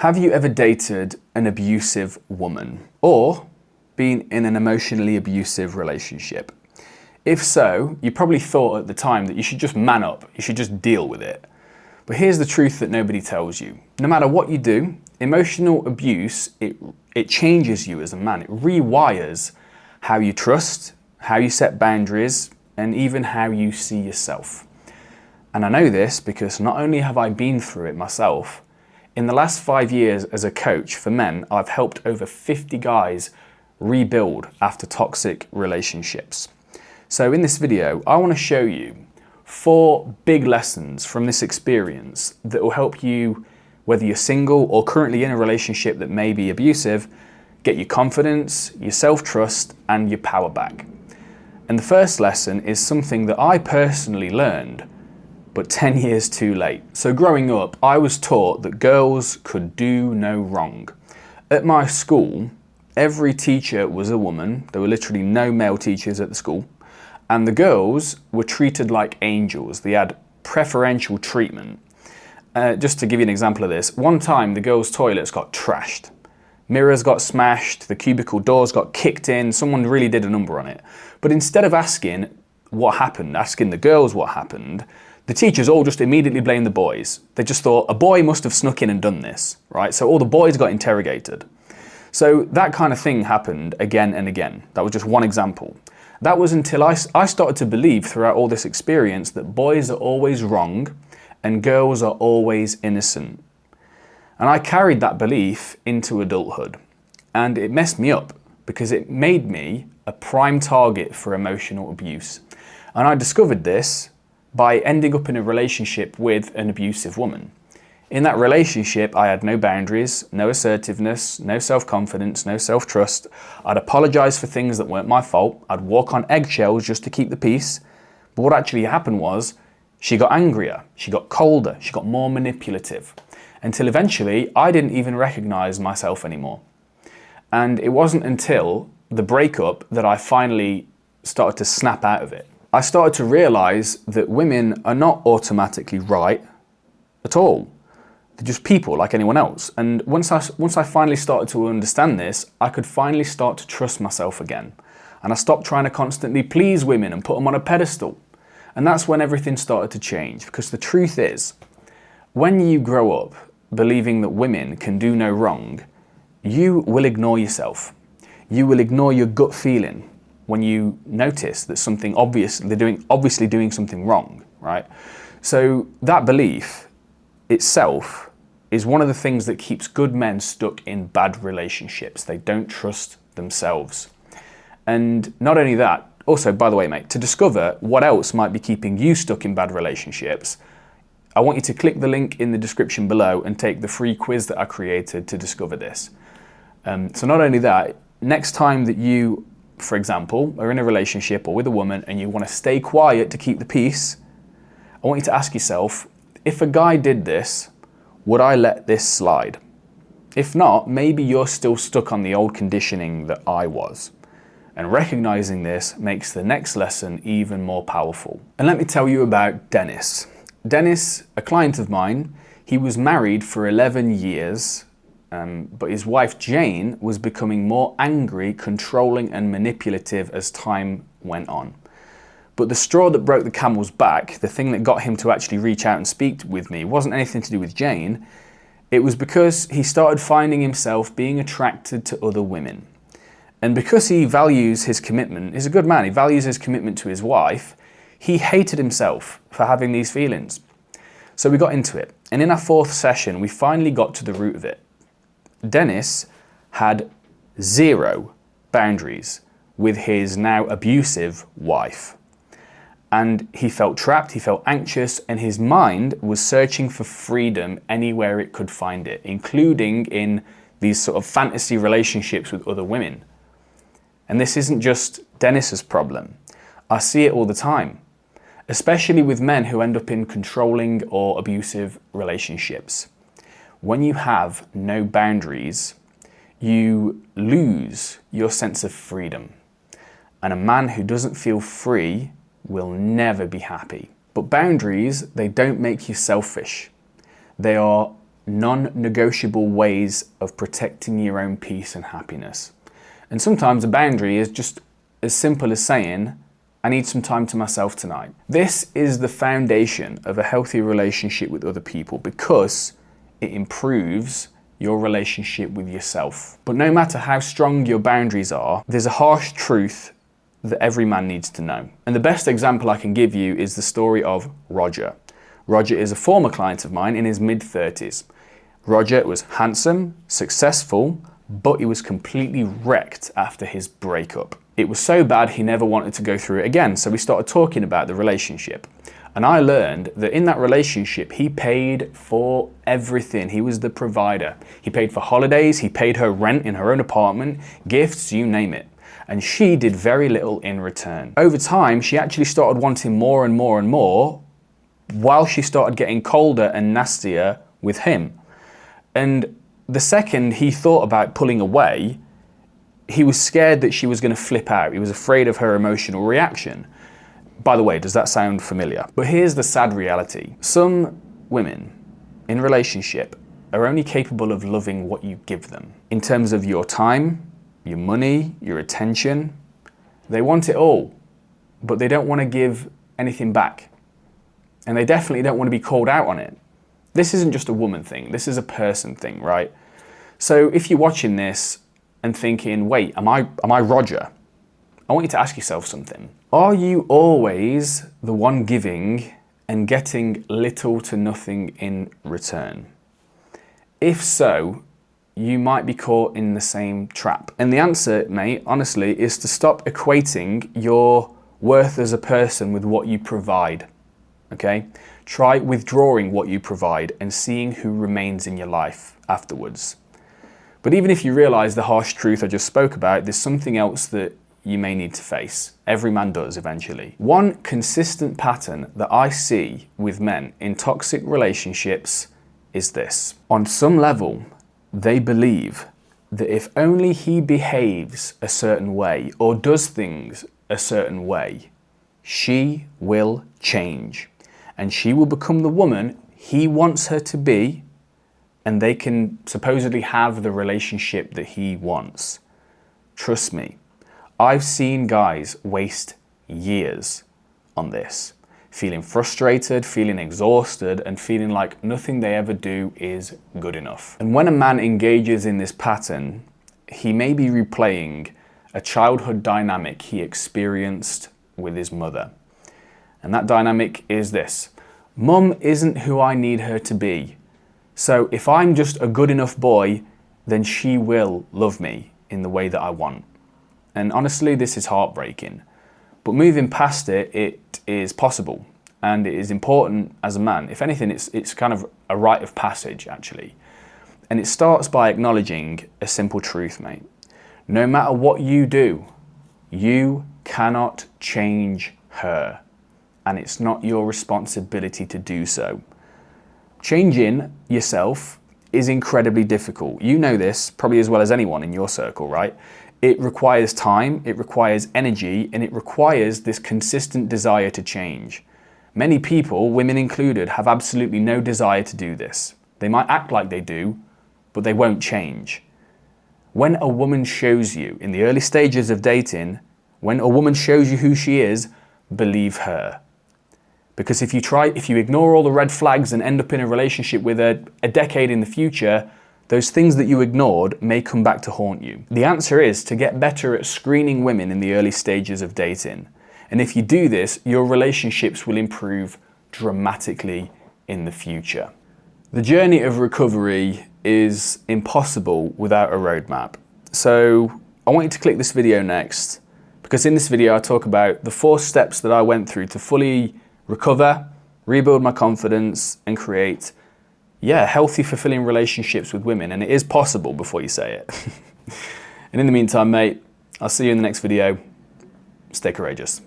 Have you ever dated an abusive woman or been in an emotionally abusive relationship? If so, you probably thought at the time that you should just man up, you should just deal with it. But here's the truth that nobody tells you. No matter what you do, emotional abuse, it changes you as a man. It rewires how you trust, how you set boundaries, and even how you see yourself. And I know this because not only have I been through it myself, in the last 5 years as a coach for men, I've helped over 50 guys rebuild after toxic relationships. So in this video, I want to show you 4 big lessons from this experience that will help you, whether you're single or currently in a relationship that may be abusive, get your confidence, your self-trust, and your power back. And the first lesson is something that I personally learned, but 10 years too late. So growing up, I was taught that girls could do no wrong. At my school, every teacher was a woman. There were literally no male teachers at the school. And the girls were treated like angels. They had preferential treatment. Just to give you an example of this, one time the girls' toilets got trashed. Mirrors got smashed, the cubicle doors got kicked in, someone really did a number on it. But instead of asking what happened, asking the girls what happened, the teachers all just immediately blamed the boys. They just thought a boy must have snuck in and done this, right? So all the boys got interrogated. So that kind of thing happened again and again. That was just one example. That was until I started to believe throughout all this experience that boys are always wrong and girls are always innocent. And I carried that belief into adulthood. And it messed me up because it made me a prime target for emotional abuse. And I discovered this by ending up in a relationship with an abusive woman. In that relationship, I had no boundaries, no assertiveness, no self-confidence, no self-trust. I'd apologize for things that weren't my fault. I'd walk on eggshells just to keep the peace. But what actually happened was she got angrier, she got colder, she got more manipulative, until eventually I didn't even recognize myself anymore. And it wasn't until the breakup that I finally started to snap out of it. I started to realize that women are not automatically right at all. They're just people like anyone else. And once I finally started to understand this, I could finally start to trust myself again. And I stopped trying to constantly please women and put them on a pedestal. And that's when everything started to change. Because the truth is, when you grow up believing that women can do no wrong, you will ignore yourself. You will ignore your gut feeling when you notice that something obviously doing something wrong, right? So that belief itself is one of the things that keeps good men stuck in bad relationships. They don't trust themselves. And not only that, also, by the way, mate, to discover what else might be keeping you stuck in bad relationships, I want you to click the link in the description below and take the free quiz that I created to discover this. So not only that, next time that you, for example, are in a relationship or with a woman and you want to stay quiet to keep the peace, I want you to ask yourself, if a guy did this, would I let this slide? If not, maybe you're still stuck on the old conditioning that I was. And recognizing this makes the next lesson even more powerful. And let me tell you about Dennis. Dennis, a client of mine, he was married for 11 years, but his wife Jane was becoming more angry, controlling and manipulative as time went on. But the straw that broke the camel's back, the thing that got him to actually reach out and speak with me, wasn't anything to do with Jane. It was because he started finding himself being attracted to other women. And because he values his commitment, he's a good man, he values his commitment to his wife, he hated himself for having these feelings. So we got into it. And in our 4th session, we finally got to the root of it. Dennis had 0 boundaries with his now abusive wife. And he felt trapped, he felt anxious, and his mind was searching for freedom anywhere it could find it, including in these sort of fantasy relationships with other women. And this isn't just Dennis's problem. I see it all the time, especially with men who end up in controlling or abusive relationships. When you have no boundaries, you lose your sense of freedom. And a man who doesn't feel free will never be happy. But boundaries, they don't make you selfish. They are non-negotiable ways of protecting your own peace and happiness. And sometimes a boundary is just as simple as saying, I need some time to myself tonight. This is the foundation of a healthy relationship with other people because it improves your relationship with yourself. But no matter how strong your boundaries are, there's a harsh truth that every man needs to know. And the best example I can give you is the story of Roger. Roger is a former client of mine in his mid-30s. Roger was handsome, successful, but he was completely wrecked after his breakup. It was so bad he never wanted to go through it again, so we started talking about the relationship. And I learned that in that relationship, he paid for everything. He was the provider. He paid for holidays, he paid her rent in her own apartment, gifts, you name it. And she did very little in return. Over time, she actually started wanting more and more and more, while she started getting colder and nastier with him. And the second he thought about pulling away, he was scared that she was going to flip out. He was afraid of her emotional reaction. By the way, does that sound familiar? But here's the sad reality. Some women in relationship are only capable of loving what you give them. In terms of your time, your money, your attention, they want it all, but they don't want to give anything back. And they definitely don't want to be called out on it. This isn't just a woman thing, this is a person thing, right? So if you're watching this and thinking, wait, am I Roger? I want you to ask yourself something. Are you always the one giving and getting little to nothing in return? If so, you might be caught in the same trap. And the answer, mate, honestly, is to stop equating your worth as a person with what you provide. Okay? Try withdrawing what you provide and seeing who remains in your life afterwards. But even if you realize the harsh truth I just spoke about, there's something else that you may need to face. Every man does eventually. One consistent pattern that I see with men in toxic relationships is this. On some level, they believe that if only he behaves a certain way or does things a certain way, she will change. And she will become the woman he wants her to be, and they can supposedly have the relationship that he wants. Trust me, I've seen guys waste years on this, feeling frustrated, feeling exhausted, and feeling like nothing they ever do is good enough. And when a man engages in this pattern, he may be replaying a childhood dynamic he experienced with his mother. And that dynamic is this. Mum isn't who I need her to be. So if I'm just a good enough boy, then she will love me in the way that I want. And honestly, this is heartbreaking. But moving past it, it is possible. And it is important as a man. If anything, it's kind of a rite of passage, actually. And it starts by acknowledging a simple truth, mate. No matter what you do, you cannot change her. And it's not your responsibility to do so. Changing yourself is incredibly difficult. You know this probably as well as anyone in your circle, right? It requires time, it requires energy, and it requires this consistent desire to change. Many people, women included, have absolutely no desire to do this. They might act like they do, but they won't change. When a woman shows you, in the early stages of dating, when a woman shows you who she is, believe her. Because if you ignore all the red flags and end up in a relationship with her a decade in the future, those things that you ignored may come back to haunt you. The answer is to get better at screening women in the early stages of dating. And if you do this, your relationships will improve dramatically in the future. The journey of recovery is impossible without a roadmap. So I want you to click this video next, because in this video I talk about the 4 steps that I went through to fully recover, rebuild my confidence, and create, healthy, fulfilling relationships with women. And it is possible before you say it. And in the meantime, mate, I'll see you in the next video. Stay courageous.